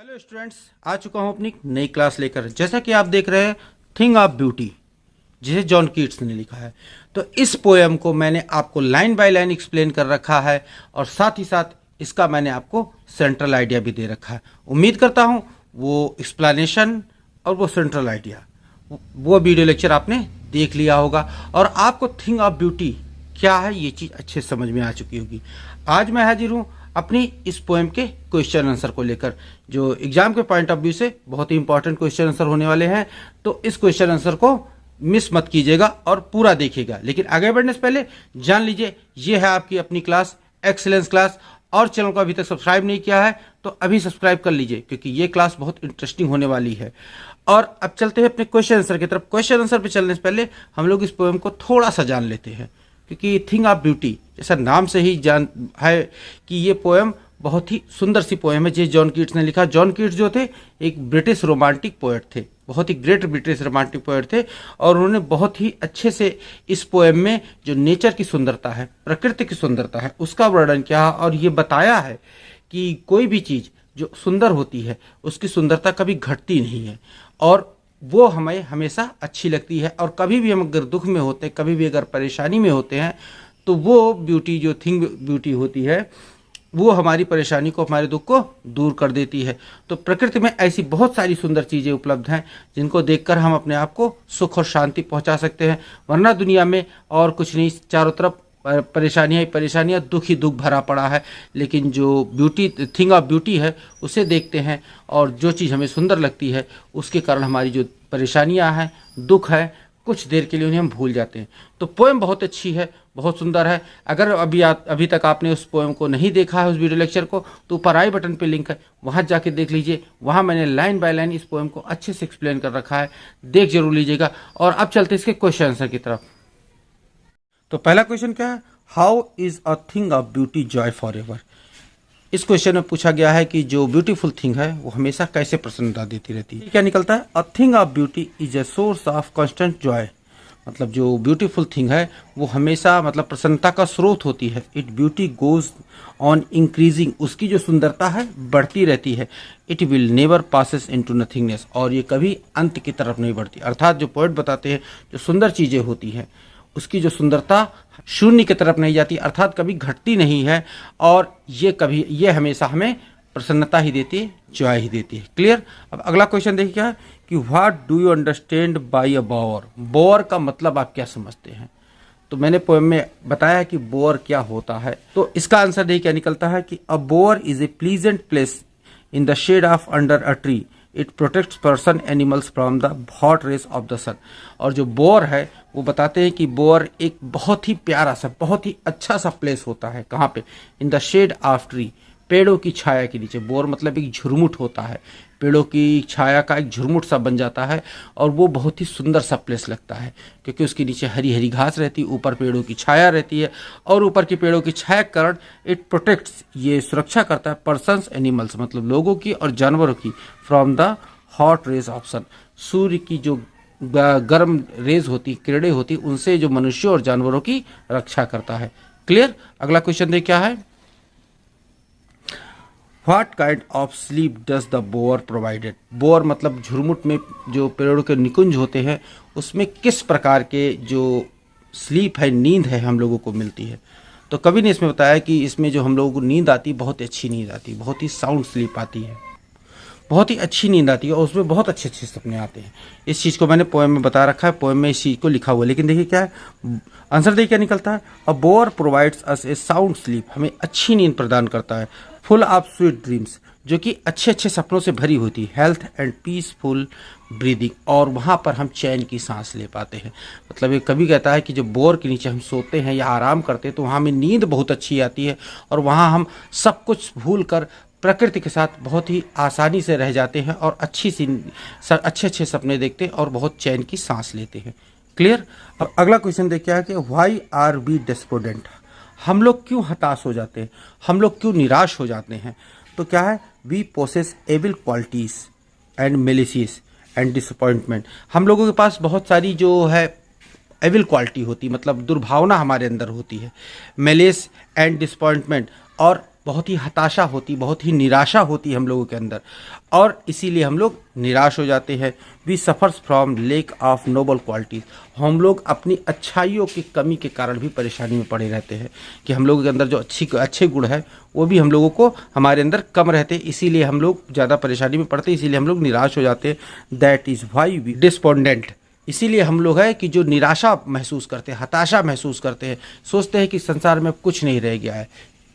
Hello students, आ चुका हूं अपनी नई क्लास लेकर। जैसा कि आप देख रहे हैं थिंग ऑफ ब्यूटी, जिसे जॉन कीट्स ने लिखा है। तो इस पोएम को मैंने आपको लाइन बाय लाइन एक्सप्लेन कर रखा है और साथ ही साथ इसका मैंने आपको सेंट्रल आइडिया भी दे रखा है। उम्मीद करता हूं वो एक्सप्लेनेशन और वो सेंट्रल आइडिया, वो वीडियो लेक्चर आपने देख लिया होगा और आपको थिंग ऑफ ब्यूटी क्या है ये चीज़ अच्छे से समझ में आ चुकी होगी। आज मैं हाजिर हूँ अपनी इस पोएम के क्वेश्चन आंसर को लेकर, जो एग्जाम के पॉइंट ऑफ व्यू से बहुत ही इंपॉर्टेंट क्वेश्चन आंसर होने वाले हैं। तो इस क्वेश्चन आंसर को मिस मत कीजिएगा और पूरा देखिएगा। लेकिन आगे बढ़ने से पहले जान लीजिए, ये है आपकी अपनी क्लास एक्सीलेंस क्लास, और चैनल को अभी तक सब्सक्राइब नहीं किया है तो अभी सब्सक्राइब कर लीजिए, क्योंकि ये क्लास बहुत इंटरेस्टिंग होने वाली है। और अब चलते हैं अपने क्वेश्चन आंसर की तरफ। क्वेश्चन आंसर पे चलने से पहले हम लोग इस पोएम को थोड़ा सा जान लेते हैं, क्योंकि थिंग ऑफ ब्यूटी जैसा नाम से ही जान है कि ये पोएम बहुत ही सुंदर सी पोएम है, जिसे जॉन कीट्स ने लिखा। जॉन कीट्स जो थे एक ब्रिटिश रोमांटिक पोएट थे, बहुत ही ग्रेट ब्रिटिश रोमांटिक पोएट थे, और उन्होंने बहुत ही अच्छे से इस पोएम में जो नेचर की सुंदरता है, प्रकृति की सुंदरता है, उसका वर्णन किया और ये बताया है कि कोई भी चीज़ जो सुंदर होती है उसकी सुंदरता कभी घटती नहीं है और वो हमें हमेशा अच्छी लगती है। और कभी भी हम अगर दुख में होते हैं, कभी भी अगर परेशानी में होते हैं, तो वो ब्यूटी जो थिंग ब्यूटी होती है वो हमारी परेशानी को, हमारे दुख को दूर कर देती है। तो प्रकृति में ऐसी बहुत सारी सुंदर चीज़ें उपलब्ध हैं जिनको देखकर हम अपने आप को सुख और शांति पहुंचा सकते हैं। वरना दुनिया में और कुछ नहीं, चारों तरफ परेशानियाँ ही परेशानियाँ, दुख ही दुख भरा पड़ा है। लेकिन जो ब्यूटी, थिंग ऑफ ब्यूटी है, उसे देखते हैं और जो चीज़ हमें सुंदर लगती है उसके कारण हमारी जो परेशानियाँ हैं, दुख है, कुछ देर के लिए उन्हें हम भूल जाते हैं। तो पोएम बहुत अच्छी है, बहुत सुंदर है। अगर अभी तक आपने उस पोएम को नहीं देखा है, उस वीडियो लेक्चर को, तो ऊपर आई बटन पे लिंक है, वहाँ जाके देख लीजिए। वहाँ मैंने लाइन बाय लाइन इस पोएम को अच्छे से एक्सप्लेन कर रखा है, देख जरूर लीजिएगा। और अब चलते इसके क्वेश्चन आंसर की तरफ। तो पहला क्वेश्चन क्या है, how is a thing of beauty Joy for ever. इस क्वेश्चन में पूछा गया है कि जो ब्यूटीफुल थिंग है वो हमेशा कैसे प्रसन्नता देती रहती है। क्या निकलता है, a thing of beauty is a source of constant Joy. मतलब जो ब्यूटीफुल थिंग है वो हमेशा मतलब प्रसन्नता का स्रोत होती है। It beauty goes on increasing, उसकी जो सुंदरता है बढ़ती रहती है। It will never passes into nothingness, और ये कभी अंत की तरफ नहीं बढ़ती। अर्थात जो पोएट बताते हैं जो सुंदर चीज़ें होती हैं उसकी जो सुंदरता शून्य की तरफ नहीं जाती, अर्थात कभी घटती नहीं है, और ये हमेशा हमें प्रसन्नता ही देती है, जॉय ही देती है। क्लियर। अब अगला क्वेश्चन देखिए क्या है कि what do you understand by a bower. Bower का मतलब आप क्या समझते हैं। तो मैंने पोएम में बताया कि बोअर क्या होता है। तो इसका आंसर देखिए क्या निकलता है कि a bower is a pleasant place in the shade of under a tree. It protects person animals from the hot rays of the sun. और जो बोअर है वो बताते हैं कि बोअर एक बहुत ही प्यारा सा, बहुत ही अच्छा सा प्लेस होता है। कहाँ पे, in the shade of tree, पेड़ों की छाया के नीचे। बोअर मतलब एक झुरमुट होता है, पेड़ों की छाया का एक झुरमुट सा बन जाता है, और वो बहुत ही सुंदर सा प्लेस लगता है, क्योंकि उसके नीचे हरी हरी घास रहती है, ऊपर पेड़ों की छाया रहती है, और ऊपर की पेड़ों की छाया के कारण इट प्रोटेक्ट्स, ये सुरक्षा करता है पर्सन्स एनिमल्स, मतलब लोगों की और जानवरों की, from the hot rays of sun, सूर्य की जो गर्म रेज होती, किरणें होती, उनसे जो मनुष्यों और जानवरों की रक्षा करता है। क्लियर। अगला क्वेश्चन देख क्या है, what kind of sleep does the bower provided. Bower मतलब झुरमुट में जो पेड़ों के निकुंज होते हैं उसमें किस प्रकार के जो स्लीप है, नींद है, हम लोगों को मिलती है। तो कभी ने इसमें बताया कि इसमें जो हम लोगों को नींद आती, बहुत अच्छी नींद आती, बहुत ही साउंड स्लीप आती है, बहुत ही अच्छी नींद आती है, और उसमें बहुत अच्छे अच्छे सपने आते हैं। इस चीज़ को मैंने पोएम में बता रखा है, पोएम में इस चीज़ को लिखा हुआ है। लेकिन देखिए क्या है आंसर, देखिए क्या निकलता है, अ बोअर प्रोवाइड्स अस ए साउंड स्लीप, हमें अच्छी नींद प्रदान करता है, फुल ऑफ स्वीट ड्रीम्स, जो कि अच्छे अच्छे सपनों से भरी होती है, हेल्थ एंड पीसफुल ब्रीदिंग, और वहाँ पर हम चैन की सांस ले पाते हैं। मतलब ये कभी कहता है कि जब बोर के नीचे हम सोते हैं या आराम करते हैं तो वहाँ हमें नींद बहुत अच्छी आती है, और वहाँ हम सब कुछ भूल कर प्रकृति के साथ बहुत ही आसानी से रह जाते हैं, और अच्छे अच्छे सपने देखते हैं, और बहुत चैन की सांस लेते हैं। क्लियर। अब अगला क्वेश्चन देखिए कि व्हाई आर वी डेस्पोडेंट। हम लोग क्यों हताश हो जाते हैं, हम लोग क्यों निराश हो जाते हैं। तो क्या है, we possess evil qualities and malicious and disappointment. हम लोगों के पास बहुत सारी जो है एविल क्वालिटी होती, मतलब दुर्भावना हमारे अंदर होती है, मेलेस एंड डिसअपॉइंटमेंट, और बहुत ही हताशा होती, बहुत ही निराशा होती है हम लोगों के अंदर, और इसीलिए हम लोग निराश हो जाते हैं। We suffers from lack of noble qualities, हम लोग अपनी अच्छाइयों की कमी के कारण भी परेशानी में पड़े रहते हैं कि हम लोगों के अंदर जो अच्छे गुण है वो भी हम लोगों को हमारे अंदर कम रहते, इसीलिए हम लोग ज़्यादा परेशानी में पड़ते, इसीलिए हम लोग निराश हो जाते हैं। दैट इज़ वाई वी डिस्पोंडेंट, इसीलिए हम लोग है कि जो निराशा महसूस करते हैं, हताशा महसूस करते हैं, सोचते हैं कि संसार में कुछ नहीं रह गया है।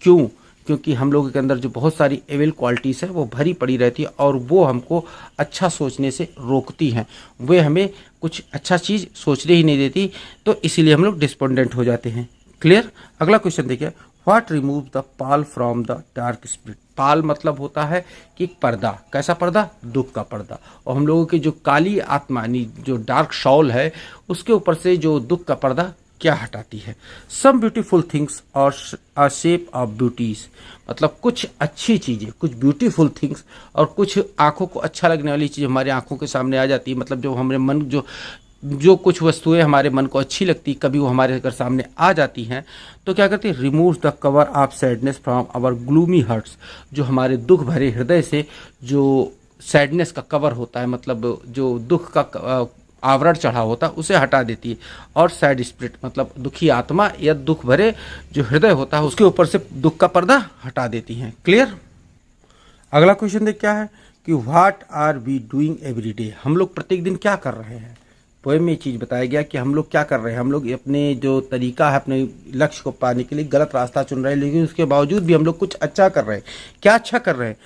क्यों? क्योंकि हम लोगों के अंदर जो बहुत सारी एविल क्वालिटीज़ है वो भरी पड़ी रहती है और वो हमको अच्छा सोचने से रोकती हैं, वे हमें कुछ अच्छा चीज़ सोचने ही नहीं देती, तो इसीलिए हम लोग डिस्पोंडेंट हो जाते हैं। क्लियर? अगला क्वेश्चन देखिए, what remove the pall from the dark spirit. Pall मतलब होता है कि पर्दा, कैसा पर्दा? दुख का पर्दा। और हम लोगों की जो काली आत्मा यानी जो डार्क शॉल है उसके ऊपर से जो दुख का पर्दा क्या हटाती है? सम ब्यूटीफुल थिंग्स और अ शेप ऑफ ब्यूटीज, मतलब कुछ अच्छी चीज़ें, कुछ ब्यूटीफुल थिंग्स और कुछ आंखों को अच्छा लगने वाली चीज़ हमारी आंखों के सामने आ जाती है, मतलब जो हमारे मन जो कुछ वस्तुएं हमारे मन को अच्छी लगती, कभी वो हमारे अगर सामने आ जाती हैं तो क्या करती है? Remove the cover of sadness from our gloomy hearts, जो हमारे दुख भरे हृदय से जो सैडनेस का कवर होता है, मतलब जो दुख का आवरण चढ़ा होता है उसे हटा देती है। और सैड स्पिरिट मतलब दुखी आत्मा या दुख भरे जो हृदय होता है उसके ऊपर से दुख का पर्दा हटा देती हैं। क्लियर? अगला क्वेश्चन देख क्या है कि what are we doing every day, हम लोग प्रत्येक दिन क्या कर रहे हैं? पोएम में ये चीज़ बताया गया कि हम लोग क्या कर रहे हैं, हम लोग अपने जो तरीका है अपने लक्ष्य को पाने के लिए गलत रास्ता चुन रहे हैं, लेकिन उसके बावजूद भी हम लोग कुछ अच्छा कर रहे हैं। क्या अच्छा कर रहे हैं?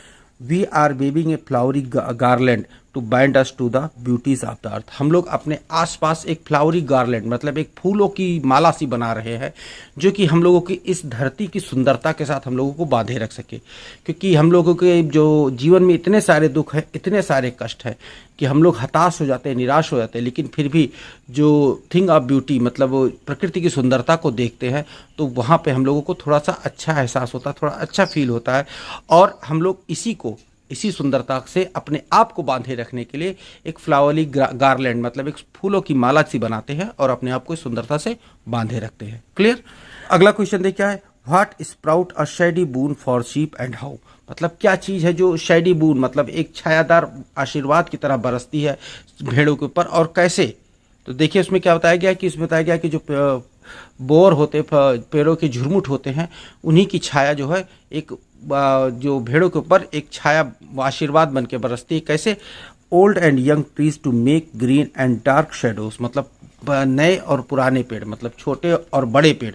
We are weaving a flowery garland to bind us to the beauties of the earth, हम लोग अपने आसपास एक फ्लावरी गार्लैंड मतलब एक फूलों की माला सी बना रहे हैं जो कि हम लोगों की इस धरती की सुंदरता के साथ हम लोगों को बांधे रख सके, क्योंकि हम लोगों के जो जीवन में इतने सारे दुख हैं, इतने सारे कष्ट हैं कि हम लोग हताश हो जाते हैं, निराश हो जाते हैं, लेकिन फिर भी जो थिंग ऑफ ब्यूटी मतलब प्रकृति की सुंदरता को देखते हैं तो वहाँ पे हम लोगों को थोड़ा सा अच्छा एहसास होता है, थोड़ा अच्छा फील होता है, और हम लोग इसी सुंदरता से अपने आप को बांधे रखने के लिए एक फ्लावरी गार्लैंड मतलब एक फूलों की माला सी बनाते हैं और अपने आप को इस सुंदरता से बांधे रखते हैं। क्लियर? अगला क्वेश्चन देख क्या है, what sprout a shady boon for sheep and how, मतलब क्या चीज़ है जो शेडी बून मतलब एक छायादार आशीर्वाद की तरह बरसती है भेड़ों के ऊपर, और कैसे? तो देखिए उसमें क्या बताया गया कि इसमें बताया गया कि जो बोर होते पेड़ों के झुरमुट होते हैं उन्हीं की छाया जो है एक जो भेड़ों के ऊपर एक छाया आशीर्वाद बन के बरसती है। कैसे? Old and young trees to make green and dark shadows, मतलब नए और पुराने पेड़ मतलब छोटे और बड़े पेड़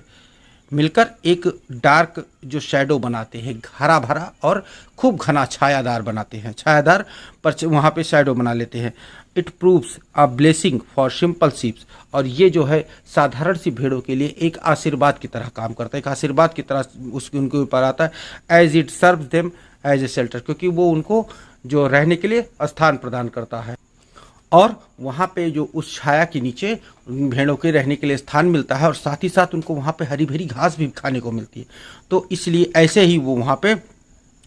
मिलकर एक डार्क जो शैडो बनाते हैं, हरा भरा और खूब घना छायादार बनाते हैं, छायादार पर वहाँ पे शैडो बना लेते हैं। It proves a blessing for simple sheeps, और ये जो है साधारण सी भेड़ों के लिए एक आशीर्वाद की तरह काम करता है, एक आशीर्वाद की तरह उसके उनके ऊपर आता है। As it serve them as a shelter, क्योंकि वो उनको जो रहने के लिए स्थान प्रदान करता है और वहाँ पे जो उस छाया के नीचे भेड़ों के रहने के लिए स्थान मिलता है और साथ ही साथ उनको वहाँ पे हरी भरी घास भी खाने को मिलती है। तो इसलिए ऐसे ही वो वहाँ पे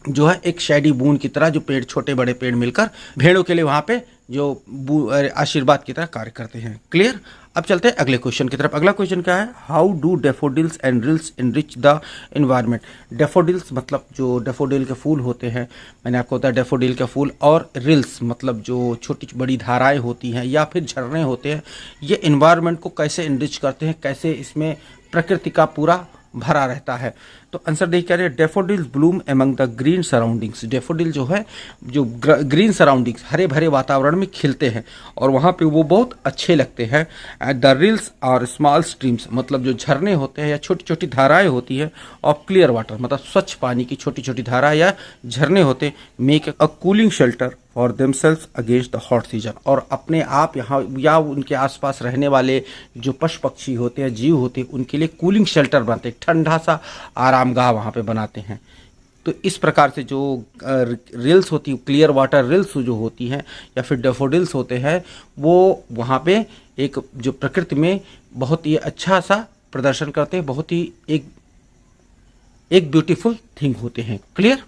जो है एक शैडी बून की तरह जो पेड़ छोटे बड़े पेड़ मिलकर भेड़ों के लिए वहाँ पे जो आशीर्वाद की तरह कार्य करते हैं। क्लियर? अब चलते हैं अगले क्वेश्चन की तरफ। अगला क्वेश्चन क्या है, how do daffodils and reels enrich the environment. Daffodils मतलब जो डेफोडिल के फूल होते हैं, मैंने आपको बताया डेफोडिल के फूल, और रिल्स मतलब जो छोटी बड़ी धाराएं होती हैं या फिर झरने होते हैं, ये एनवायरनमेंट को कैसे इनरिच करते हैं, कैसे इसमें प्रकृति का पूरा भरा रहता है। तो आंसर देखिए क्या है, daffodils Bloom among the green surroundings. Daffodil जो है जो ग्रीन सराउंडिंग्स हरे भरे वातावरण में खिलते हैं और वहाँ पे वो बहुत अच्छे लगते हैं। द रिल्स और स्मॉल स्ट्रीम्स मतलब जो झरने होते हैं या छोटी छोटी धाराएं होती है, और क्लियर वाटर मतलब स्वच्छ पानी की छोटी छोटी धारा या झरने होते, make a cooling shelter for themselves against the hot season, और अपने आप यहाँ या उनके आसपास रहने वाले जो पशु पक्षी होते हैं, जीव होते हैं, उनके लिए कूलिंग शेल्टर बनाते हैं, ठंडा सा आरामगाह वहाँ पे बनाते हैं। तो इस प्रकार से जो रिल्स होती है, क्लियर वाटर रिल्स जो होती हैं या फिर डेफोडिल्स होते हैं, वो वहाँ पे एक जो प्रकृति में बहुत ही अच्छा सा प्रदर्शन करते हैं, बहुत ही एक ब्यूटीफुल थिंग होते हैं। क्लियर?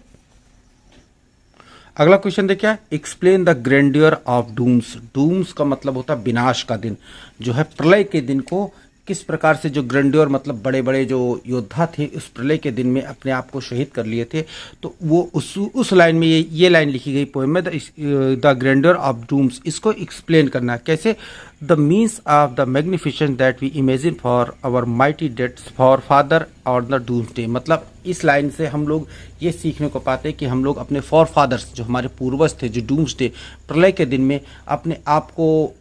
अगला क्वेश्चन देखिए, explain the grandeur of dooms. Dooms का मतलब होता है विनाश का दिन, जो है प्रलय के दिन को किस प्रकार से जो ग्रैंड्योर मतलब बड़े बड़े जो योद्धा थे उस प्रलय के दिन में अपने आप को शहीद कर लिए थे। तो वो उस लाइन में ये लाइन लिखी गई पोएम में, द ग्रैंड्योर ऑफ डूम्स। इसको एक्सप्लेन करना कैसे, the means of the magnificent that we imagine for our mighty dates for father और द डूम्सडे। मतलब इस लाइन से हम लोग ये सीखने को पाते हैं कि हम लोग अपने फॉर फादर्स जो हमारे पूर्वज थे, जो डूम्सडे प्रलय के दिन में अपने आप को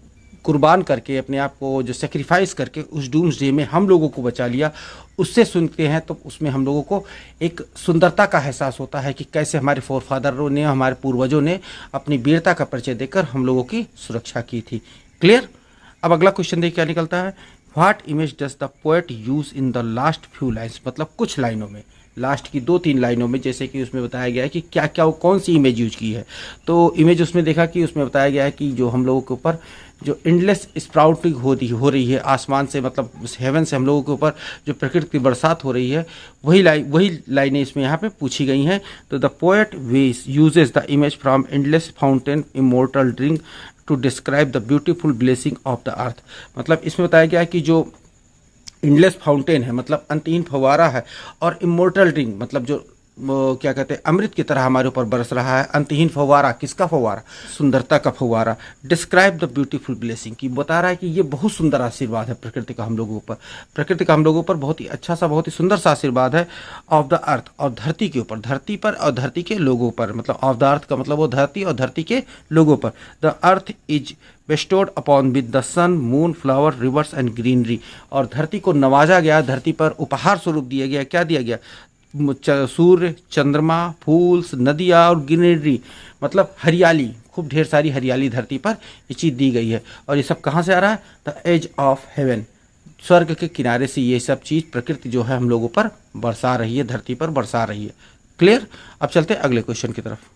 कुर्बान करके, अपने आप को जो सेक्रीफाइस करके उस डूम्सडे में हम लोगों को बचा लिया, उससे सुनते हैं तो उसमें हम लोगों को एक सुंदरता का एहसास होता है कि कैसे हमारे फोर फादरों ने, हमारे पूर्वजों ने अपनी वीरता का परिचय देकर हम लोगों की सुरक्षा की थी। क्लियर। अब अगला क्वेश्चन देखिए क्या निकलता है, what image does the poet use in the last few lines. मतलब कुछ लाइनों में, लास्ट की 2-3 लाइनों में, जैसे कि उसमें बताया गया है कि क्या क्या वो कौन सी इमेज यूज की है। तो इमेज उसमें देखा कि उसमें बताया गया है कि जो हम लोगों के ऊपर जो एंडलेस स्प्राउटिंग हो रही है आसमान से, मतलब हेवन से हम लोगों के ऊपर जो प्रकृति की बरसात हो रही है, वही लाइनें इसमें यहाँ पे पूछी गई हैं। तो the poet ways uses the image from endless fountain immortal drink to describe the beautiful blessing of the earth. मतलब इसमें बताया गया है कि जो एंडलेस फाउंटेन है मतलब अंतहीन फव्वारा है, और इमोर्टल ड्रिंक मतलब जो क्या कहते हैं अमृत की तरह हमारे ऊपर बरस रहा है। अंतहीन फव्वारा, किसका फव्वारा? सुंदरता का फव्वारा। डिस्क्राइब द ब्यूटीफुल ब्लेसिंग, की बता रहा है कि ये बहुत सुंदर आशीर्वाद है प्रकृति का हम लोगों ऊपर, प्रकृति का हम लोगों ऊपर बहुत ही अच्छा सा, बहुत ही सुंदर सा आशीर्वाद है। ऑफ द अर्थ, और धरती के ऊपर, धरती पर और धरती के लोगों पर। मतलब ऑफ द अर्थ का मतलब वो धरती और धरती के लोगों पर। The earth is bestowed upon with the sun, moon, flower, rivers and greenery. और धरती को नवाजा गया, धरती पर उपहार स्वरूप दिया गया। क्या दिया गया? सूर्य, चंद्रमा, फूल्स, नदियाँ और ग्रीनरी, मतलब हरियाली, खूब ढेर सारी हरियाली धरती पर ये चीज़ दी गई है। और ये सब कहाँ से आ रहा है? द एज ऑफ हेवन, स्वर्ग के किनारे से ये सब चीज़ प्रकृति जो है हम लोगों पर बरसा रही है, धरती पर बरसा रही है। क्लियर। अब चलते हैं अगले क्वेश्चन की तरफ।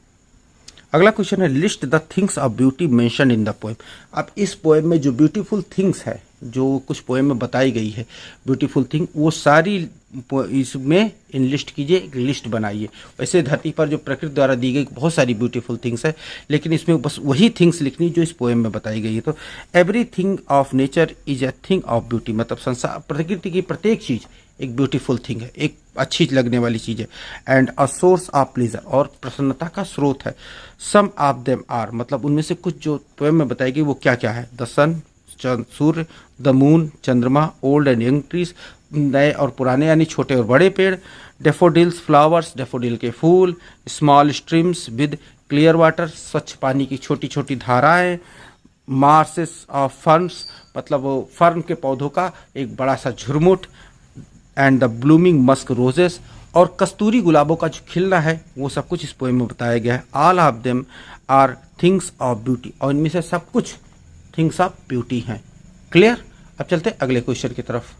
अगला क्वेश्चन है, list the things of beauty mention in the poem. अब इस पोएम में जो ब्यूटीफुल थिंग्स है, जो कुछ पोएम में बताई गई है ब्यूटीफुल थिंग, वो सारी इसमें इन लिस्ट कीजिए, एक लिस्ट बनाइए। वैसे धरती पर जो प्रकृति द्वारा दी गई बहुत सारी ब्यूटीफुल थिंग्स है, लेकिन इसमें बस वही थिंग्स लिखनी जो इस पोएम में बताई गई है। तो every thing of nature is a thing of beauty, मतलब संसार, प्रकृति की प्रत्येक चीज़ एक ब्यूटीफुल थिंग है, एक अच्छी लगने वाली चीज़ है। And a source of pleasure, और प्रसन्नता का स्रोत है। सम ऑफ देम आर, मतलब उनमें से कुछ जो पोएम में बताई गई वो क्या क्या है? द सन, सूर्य, द मून, चंद्रमा, ओल्ड एंड यंग ट्रीज, नए और पुराने यानी छोटे और बड़े पेड़, डेफोडिल्स, फ्लावर्स, डेफोडिल के फूल, small streams with clear water, स्वच्छ पानी की छोटी छोटी धाराएं, मार्सेस ऑफ फर्न्स, मतलब वो फर्न के पौधों का एक बड़ा सा झुरमुट, and the blooming musk roses, और कस्तूरी गुलाबों का जो खिलना है, वो सब कुछ इस पोएम में बताया गया है। All of them are things of beauty, और इनमें से सब कुछ थिंग्स ऑफ ब्यूटी हैं। क्लियर। अब चलते हैं अगले क्वेश्चन की तरफ।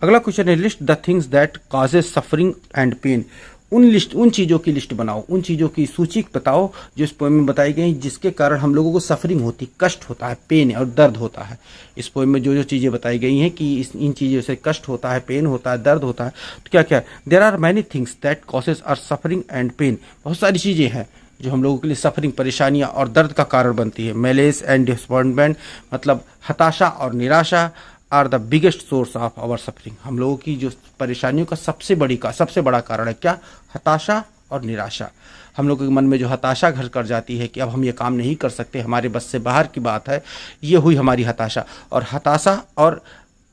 अगला क्वेश्चन है, list the things that causes suffering and pain. उन चीज़ों की लिस्ट बनाओ, उन चीज़ों की सूची बताओ जो इस पोएम में बताई गई, जिसके कारण हम लोगों को सफरिंग होती, कष्ट होता है, पेन और दर्द होता है। इस पोएम में जो जो चीज़ें बताई गई हैं कि इन चीज़ों से कष्ट होता है, पेन होता है, दर्द होता है, तो क्या क्या? There are many things that causes are suffering and pain. बहुत सारी चीज़ें हैं जो हम लोगों के लिए सफरिंग, परेशानियां और दर्द का कारण बनती है। मेलेस एंड डिसअपॉइंटमेंट, मतलब हताशा और निराशा, are the biggest source of our suffering. हम लोगों की जो परेशानियों का सबसे बड़ा कारण है क्या? हताशा और निराशा। हम लोगों के मन में जो हताशा घर कर जाती है कि अब हम ये काम नहीं कर सकते, हमारे बस से बाहर की बात है, ये हुई हमारी हताशा। और हताशा और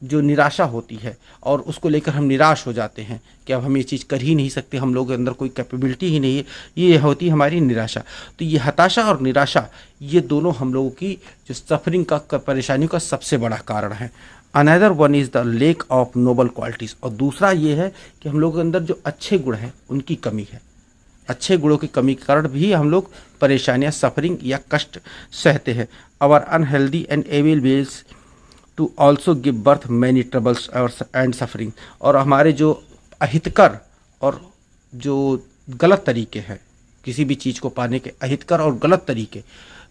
जो निराशा होती है, और उसको लेकर हम निराश हो जाते हैं कि अब हम ये चीज़ कर ही नहीं सकते, हम लोगों के अंदर कोई कैपेबिलिटी ही नहीं है, ये होती है हमारी निराशा। तो ये हताशा और निराशा, ये दोनों हम लोगों की जो सफरिंग का, परेशानियों का सबसे बड़ा कारण है। Another one is the lake of noble qualities, और दूसरा ये है कि हम लोगों के अंदर जो अच्छे गुण हैं उनकी कमी है। अच्छे गुणों की कमी के कारण भी हम लोग परेशानियाँ, सफरिंग या कष्ट सहते हैं। Our unhealthy and evil wills to also give birth many troubles and suffering, और हमारे जो अहितकर और जो गलत तरीके हैं, किसी भी चीज़ को पाने के अहितकर और गलत तरीके,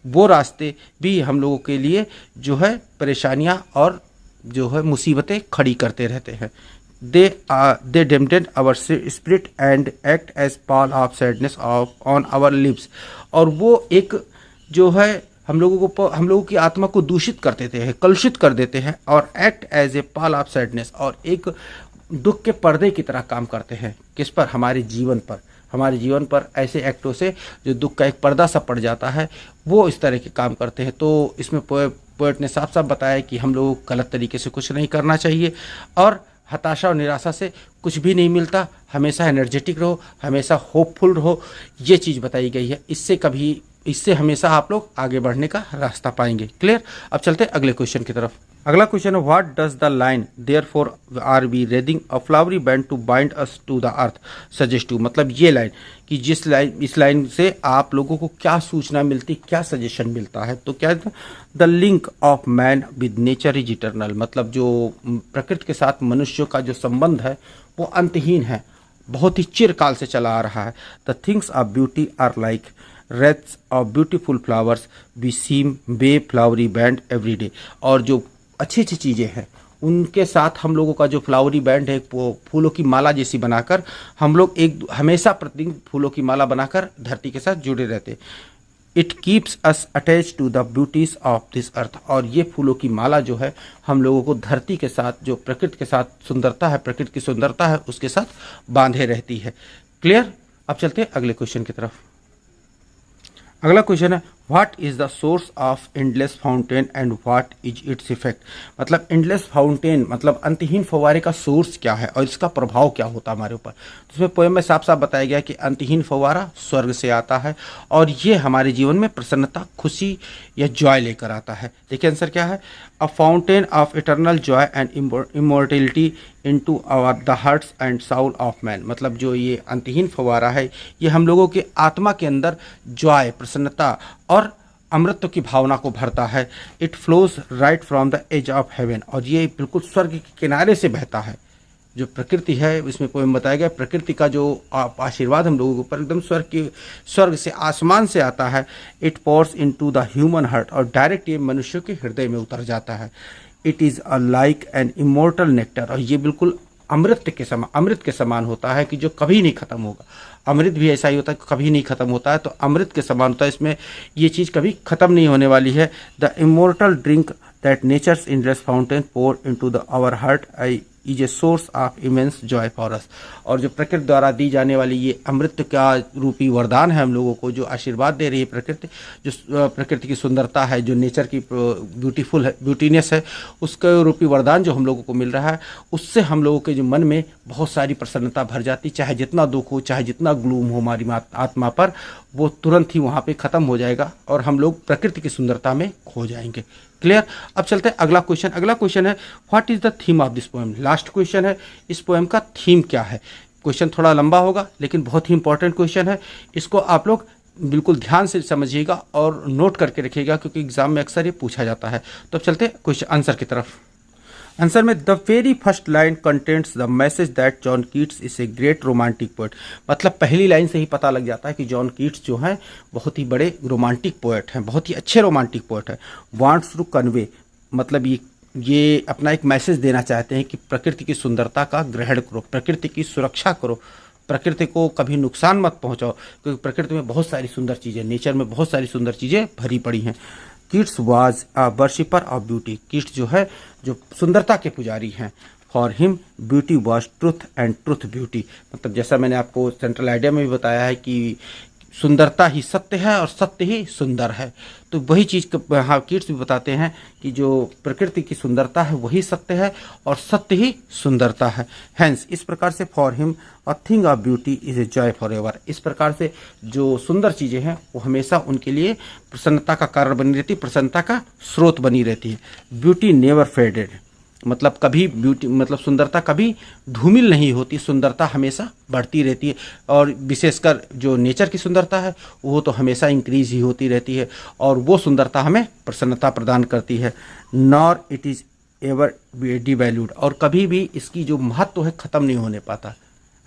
वो रास्ते भी हम लोगों के लिए जो है परेशानियाँ और जो है मुसीबतें खड़ी करते रहते हैं। They daunted our spirit and act as pall of sadness of on our lips, और वो एक जो है हम लोगों की आत्मा को दूषित कर देते हैं, कलुषित कर देते हैं, और act as a pall of sadness, और एक दुख के पर्दे की तरह काम करते हैं। किस पर? हमारे जीवन पर। हमारे जीवन पर ऐसे एक्टों से जो दुख का एक पर्दा सा पड़ जाता है, वो इस तरह के काम करते हैं। तो इसमें पोएट ने साफ साफ बताया कि हम लोगों को गलत तरीके से कुछ नहीं करना चाहिए, और हताशा और निराशा से कुछ भी नहीं मिलता। हमेशा एनर्जेटिक रहो, हमेशा होपफुल रहो, ये चीज़ बताई गई है। इससे हमेशा आप लोग आगे बढ़ने का रास्ता पाएंगे। क्लियर? अब चलते हैं अगले क्वेश्चन की तरफ। अगला क्वेश्चन है, what does the line therefore are we raising a flowery band to bind us to the earth suggest to, मतलब ये लाइन कि इस लाइन से आप लोगों को क्या सूचना मिलती, क्या सजेशन मिलता है? तो क्या the link of man with nature is eternal, मतलब जो प्रकृति के साथ मनुष्य का जो संबंध है वो अंतहीन है, बहुत ही चिरकाल से चला आ रहा है। The things of beauty are like wreaths of beautiful flowers we seem be flowery band every day, और जो अच्छी अच्छी चीज़ें हैं उनके साथ हम लोगों का जो फ्लावरी बैंड है, वो फूलों की माला जैसी बनाकर हम लोग हमेशा प्रतिदिन फूलों की माला बनाकर धरती के साथ जुड़े रहते। It keeps us attach to the beauties of this earth, और ये फूलों की माला जो है हम लोगों को धरती के साथ, जो प्रकृति के साथ सुंदरता है, प्रकृति की सुंदरता है, उसके साथ बांधे रहती है। क्लियर? अब चलते हैं अगले क्वेश्चन की तरफ। अगला क्वेश्चन है, what is the source of endless fountain and what is its effect, मतलब एंडलेस फाउंटेन मतलब अंतहीन फव्वारे का सोर्स क्या है और इसका प्रभाव क्या होता है हमारे ऊपर। तो इसमें पोएम में साफ साफ बताया गया कि अंतहीन फव्वारा स्वर्ग से आता है और ये हमारे जीवन में प्रसन्नता, खुशी या जॉय लेकर आता है। देखिए आंसर क्या है, a fountain of eternal Joy and immortality into the hearts and Saul of man, मतलब जो ये अंतहीन फव्वारा है ये हम लोगों के आत्मा के अंदर जॉय, प्रसन्नता और अमृत की भावना को भरता है। It flows right from the edge of heaven, और ये बिल्कुल स्वर्ग के किनारे से बहता है। जो प्रकृति है इसमें पोएम बताया गया, प्रकृति का जो आशीर्वाद हम लोगों के ऊपर एकदम स्वर्ग से, आसमान से आता है। It pores into the human heart, और डायरेक्ट ये मनुष्य के हृदय में उतर जाता है। It is a like an immortal nectar, और ये बिल्कुल अमृत के समान होता है कि जो कभी नहीं खत्म होगा। अमृत भी ऐसा ही होता है, कभी नहीं खत्म होता है, तो अमृत के समान होता है। इसमें ये चीज़ कभी खत्म नहीं होने वाली है। The immortal drink that nature's endless fountain pour into the our heart I is a source of immense joy for us, और जो प्रकृति द्वारा दी जाने वाली ये अमृत का रूपी वरदान है हम लोगों को, जो आशीर्वाद दे रही है प्रकृति, जो प्रकृति की सुंदरता है, जो नेचर की ब्यूटीनेस है, उसका रूपी वरदान जो हम लोगों को मिल रहा है, उससे हम लोगों के जो मन में बहुत सारी प्रसन्नता भर जाती। चाहे जितना दुख हो, चाहे जितना ग्लूम हो हमारी आत्मा पर, वो तुरंत ही वहाँ पे ख़त्म हो जाएगा और हम लोग प्रकृति की सुंदरता में खो जाएंगे। क्लियर? अब चलते हैं अगला क्वेश्चन। अगला क्वेश्चन है, what is the theme of this poem, last question है, इस पोएम का थीम क्या है। क्वेश्चन थोड़ा लंबा होगा लेकिन बहुत ही इंपॉर्टेंट क्वेश्चन है, इसको आप लोग बिल्कुल ध्यान से समझिएगा और नोट करके रखिएगा क्योंकि एग्जाम में अक्सर ये पूछा जाता है। तो अब चलते हैं क्वेश्चन आंसर की तरफ। आंसर में the very first line contents the message that John Keats is a great romantic poet, मतलब पहली लाइन से ही पता लग जाता है कि जॉन कीट्स जो हैं बहुत ही बड़े रोमांटिक पोएट हैं, बहुत ही अच्छे रोमांटिक पोएट हैं। वांट्स टू कन्वे, मतलब ये अपना एक मैसेज देना चाहते हैं कि प्रकृति की सुंदरता का ग्रहण करो, प्रकृति की सुरक्षा करो, प्रकृति को कभी नुकसान मत पहुंचाओ, क्योंकि प्रकृति में बहुत सारी सुंदर चीज़ें, नेचर में बहुत सारी सुंदर चीज़ें भरी पड़ी हैं। Keats was a worshipper of beauty, Keats जो है जो सुंदरता के पुजारी हैं। For him beauty was truth and truth beauty, मतलब जैसा मैंने आपको सेंट्रल आइडिया में भी बताया है कि सुंदरता ही सत्य है और सत्य ही सुंदर है। तो वही चीज़ हाँ कीट्स भी बताते हैं कि जो प्रकृति की सुंदरता है वही सत्य है और सत्य ही सुंदरता है। हैंस इस प्रकार से for him a thing of beauty is a joy for ever, इस प्रकार से जो सुंदर चीज़ें हैं वो हमेशा उनके लिए प्रसन्नता का कारण बनी रहती है, प्रसन्नता का स्रोत बनी रहती है। ब्यूटी नेवर फेडेड, मतलब कभी ब्यूटी मतलब सुंदरता कभी धूमिल नहीं होती, सुंदरता हमेशा बढ़ती रहती है, और विशेषकर जो नेचर की सुंदरता है वो तो हमेशा इंक्रीज ही होती रहती है और वो सुंदरता हमें प्रसन्नता प्रदान करती है। Nor it is ever devalued, और कभी भी इसकी जो महत्व है ख़त्म नहीं होने पाता।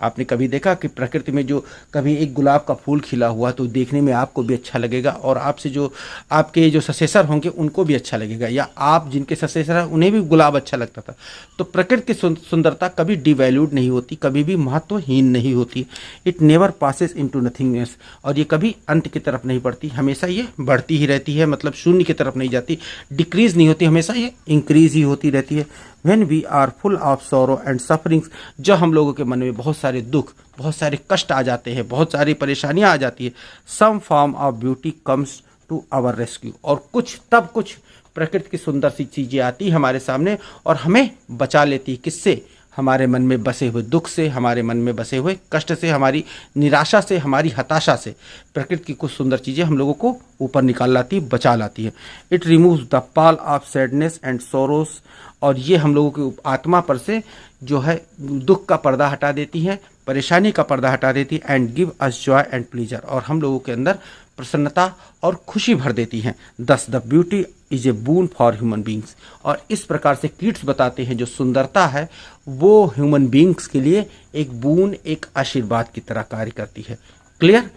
आपने कभी देखा कि प्रकृति में जो कभी एक गुलाब का फूल खिला हुआ तो देखने में आपको भी अच्छा लगेगा और आपसे जो आपके जो ससेसर होंगे उनको भी अच्छा लगेगा, या आप जिनके ससेसर हैं उन्हें भी गुलाब अच्छा लगता था। तो प्रकृति की सुंदरता कभी डिवैल्यूड नहीं होती, कभी भी महत्वहीन नहीं होती। It never passes into nothingness, और ये कभी अंत की तरफ नहीं बढ़ती, हमेशा ये बढ़ती ही रहती है, मतलब शून्य की तरफ नहीं जाती, डिक्रीज नहीं होती, हमेशा ये इंक्रीज ही होती रहती है। When we are full of sorrow and sufferings, जब हम लोगों के मन में बहुत सारे दुख, बहुत सारे कष्ट आ जाते हैं, बहुत सारी परेशानियां आ जाती है, some form of beauty comes to our rescue, और कुछ प्रकृति की सुंदर सी चीजें आती हमारे सामने और हमें बचा लेती। किससे? हमारे मन में बसे हुए दुख से, हमारे मन में बसे हुए कष्ट से, हमारी निराशा से, हमारी हताशा से। प्रकृति की कुछ सुंदर चीज़ें हम लोगों को ऊपर निकाल लाती, बचा लाती है। It removes the Pal of sadness and Soros, और ये हम लोगों की आत्मा पर से जो है दुख का पर्दा हटा देती हैं, परेशानी का पर्दा हटा देती है। And give us Joy and pleaser, और हम लोगों के अंदर प्रसन्नता और खुशी भर देती हैं। दस the beauty is a boon for human beings, और इस प्रकार से कीट्स बताते हैं जो सुंदरता है वो ह्यूमन बींग्स के लिए एक बून, एक आशीर्वाद की तरह कार्य करती है। क्लियर?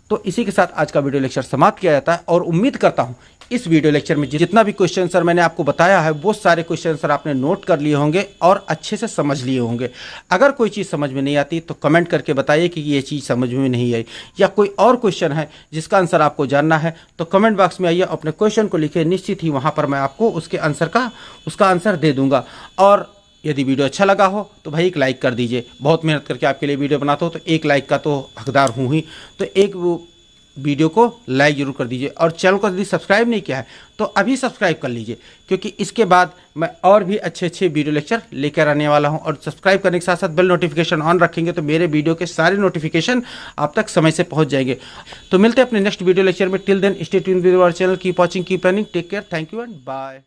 तो इसी के साथ आज का वीडियो लेक्चर समाप्त किया जाता है, और उम्मीद करता हूं इस वीडियो लेक्चर में जितना भी क्वेश्चन आंसर मैंने आपको बताया है वो सारे क्वेश्चन आंसर आपने नोट कर लिए होंगे और अच्छे से समझ लिए होंगे। अगर कोई चीज़ समझ में नहीं आती तो कमेंट करके बताइए कि ये चीज़ समझ में नहीं आई, या कोई और क्वेश्चन है जिसका आंसर आपको जानना है तो कमेंट बॉक्स में आइए, अपने क्वेश्चन को लिखिए, निश्चित ही वहाँ पर मैं आपको उसका आंसर दे दूंगा। और यदि वीडियो अच्छा लगा हो तो भाई एक लाइक कर दीजिए, बहुत मेहनत करके आपके लिए वीडियो बनाता हूँ तो एक लाइक का तो हकदार हूँ ही, तो एक वीडियो को लाइक जरूर कर दीजिए। और चैनल को यदि सब्सक्राइब नहीं किया है तो अभी सब्सक्राइब कर लीजिए, क्योंकि इसके बाद मैं और भी अच्छे वीडियो लेक्चर लेकर आने वाला हूं। और सब्सक्राइब करने के साथ साथ बेल नोटिफिकेशन ऑन रखेंगे तो मेरे वीडियो के सारे नोटिफिकेशन आप तक समय से पहुंच जाएंगे। तो मिलते हैं अपने नेक्स्ट वीडियो लेक्चर में। Till then stay tuned with our channel, keep watching, keep running, take care, thank you and bye.